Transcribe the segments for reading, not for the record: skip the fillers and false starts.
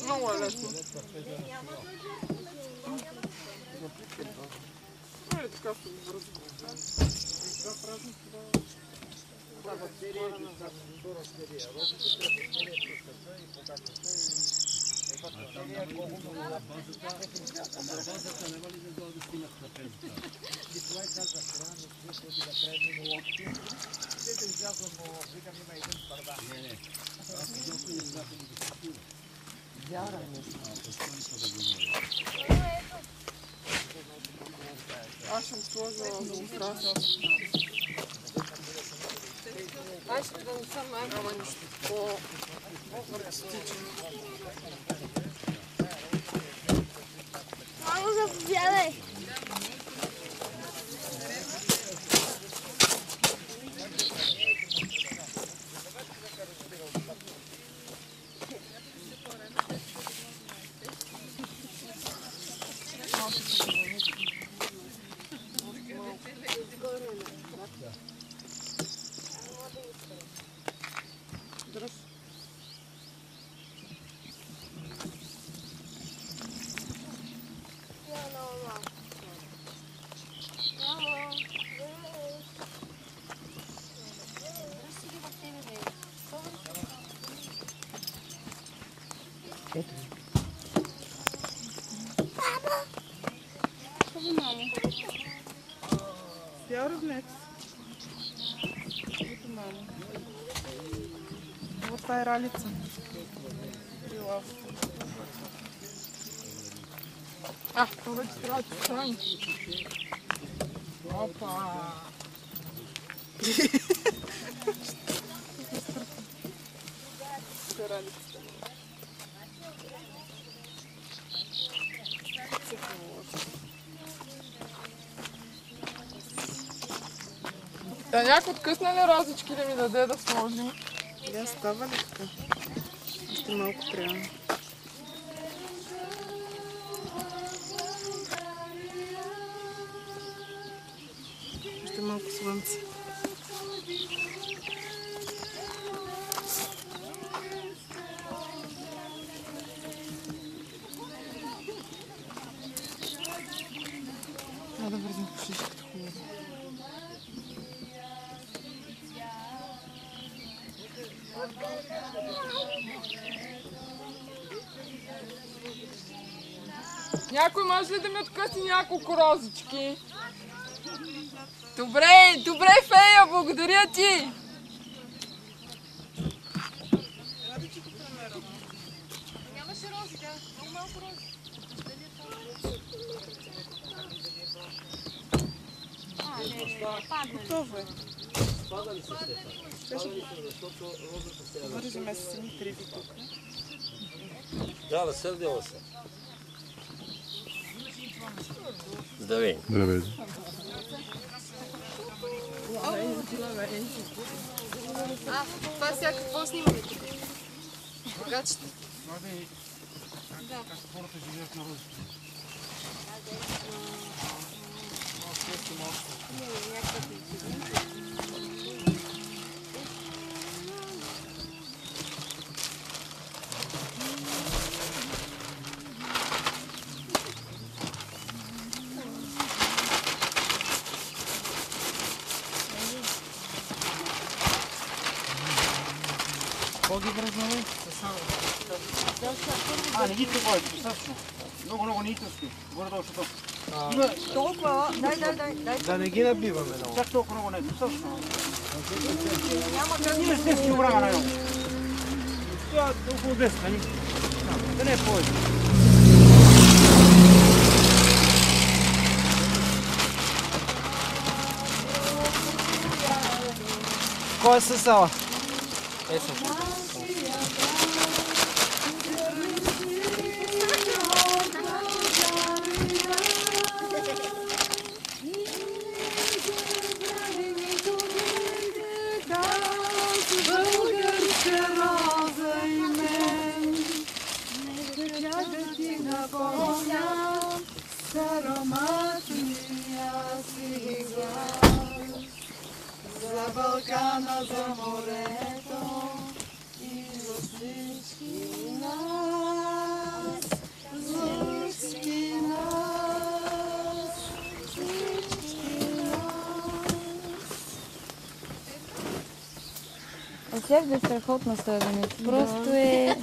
Много е лесно. Нали така ще го бързо. Базата не вали да дойде снимат на пензата. Николай каза, храна, защото да предни локти. Дете излязъм, но викам има един първа. Не. Аз изобщо не смятам да се пива. Вяра ми. Аз съм сложила за украса. Аз ще да не съм ама нищо по-артистично. Мамо, заповядай! Ето. Какво, мамо? Бял ръбнец. Ето, мамо. Вот това е ралица. И лав. Това вече трябва да се храни. Опа! Ще ралицата. Да, някой откъсна ли розички да ми даде да сложим? Да, става ли така? Още малко трябва. Още малко слънце. Да вързим по шишката хубаво. Някой може ли да ми откъси няколко розички? Добре, Фея, благодаря ти! Нямаше рози, да. Много малко рози. Готово е. Спада ли се, Стефан? Спада ли се, защото розата се яде? Вържиме се сами триви тук. Да, сърдила се. Здравей. Здравейте. Това сега какво снимаме тук? Богачите. Как хората живеят на розите? Какво ги връзнали? Не ги прибавите, достатъчно. Много не искате. Горе-долу ще толкова. Толкова, дай. Да не ги набиваме много. Чак толкова много не, достатъчно. Ние с 10 кг на едно. Това е около 10, нали? Да не е повече. Кой е съсала? Е, също. Ароматния си Балкана, за морето и за всички нас, за всички нас, всички нас. Осях е страхотна ставеница. Просто е...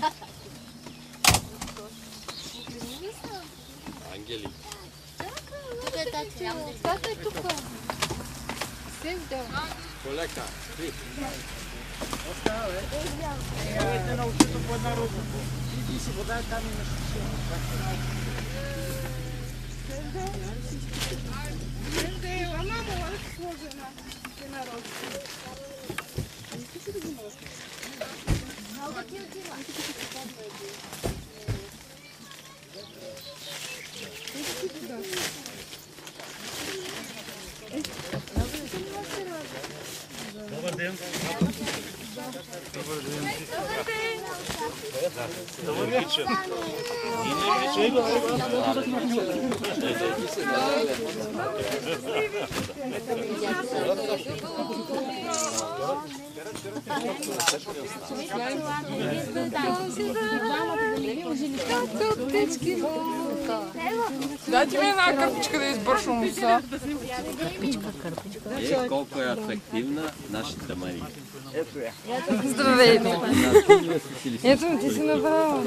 Ангели. Тата е тук. Севда. Колека, ти. Елете на очито по една рука. Иди си вода, там имаш Добър ден. Добър вечер. Дайте ми една кърпичка да избършвам уса. Колко е атрактивна нашата Мария. Здравейте! Ето, ти си направила.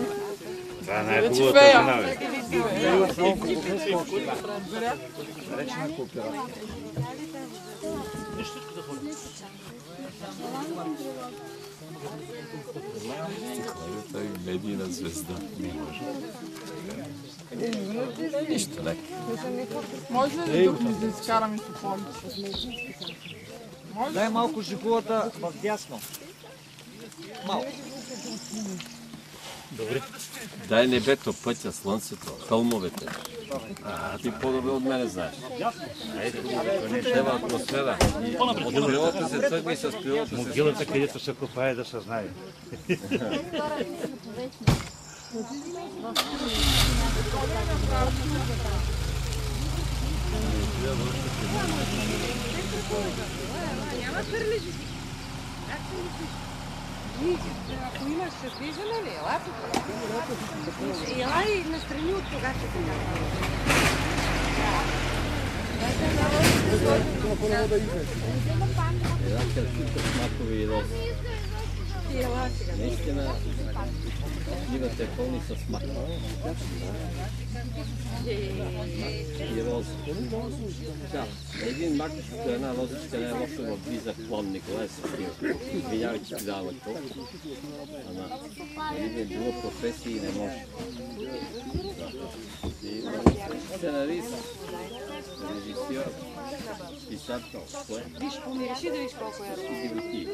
Това е най-хубавата жена, бе. речна кооперация. Той е медийна звезда. Не може. Нищо лек. Може ли тук ми да изкарам и тополи? Дай малко жигулата в дясно. Малко. Дай небето, пътя, слънцето, хълмовете. Ти по-добре от мене знаеш. Тева атмосфера. И от природата се тръгва и с природата се... Могилата, където се копае, да се знае. Ако имаш ще влизаме ли? Ела тук. Ела и настрани от тога ще се Една картинка с макови и рози. Наистина, нивата е пълни с мак. И рози. Да, на един мак, една розичка не е лошо в близък клон Николай Светлиев. Видявай, че ти дава толкова. Ама, нали би било професии и не може. Сценарист, режисьор, писател, поет. Виж, помиреши да виж колко е. Дивоти.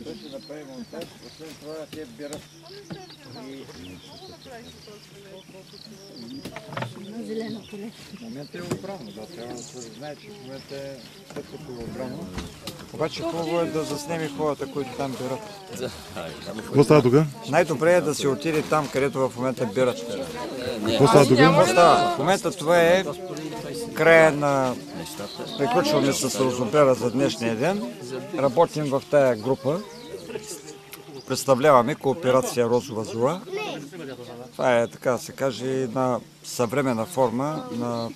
Той ще направи монтаж, освен това те берат Зелено поле. в момента е обрано, да, трябва да се знае, че в момента е след като е обрано. Обаче хубаво е да заснеме хората, които там берат. Какво става тук? Най-добре е да се отиде там, където в момента берат. Какво става тук? Какво става? В момента това е края на приключване с розобера за днешния ден. Работим в тая група. Представляваме кооперация Розова зора. Това е, така да се каже, една съвременна форма на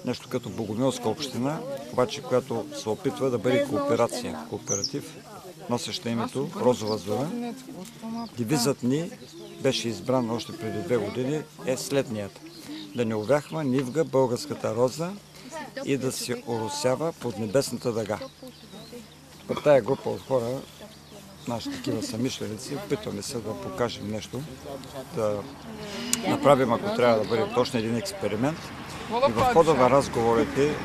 нещо като богомилска община, обаче която се опитва да бъде кооперация, кооператив, носеща името Розова зора. Девизът ни беше избран още преди 2 години, е следният: да не увяхва нивга българската роза и да се оросява под небесната дъга. В тая група от хора, наши такива съмишленици, опитваме се да покажем нещо, да направим, ако трябва да бъде точно един експеримент. И в хода на разговорите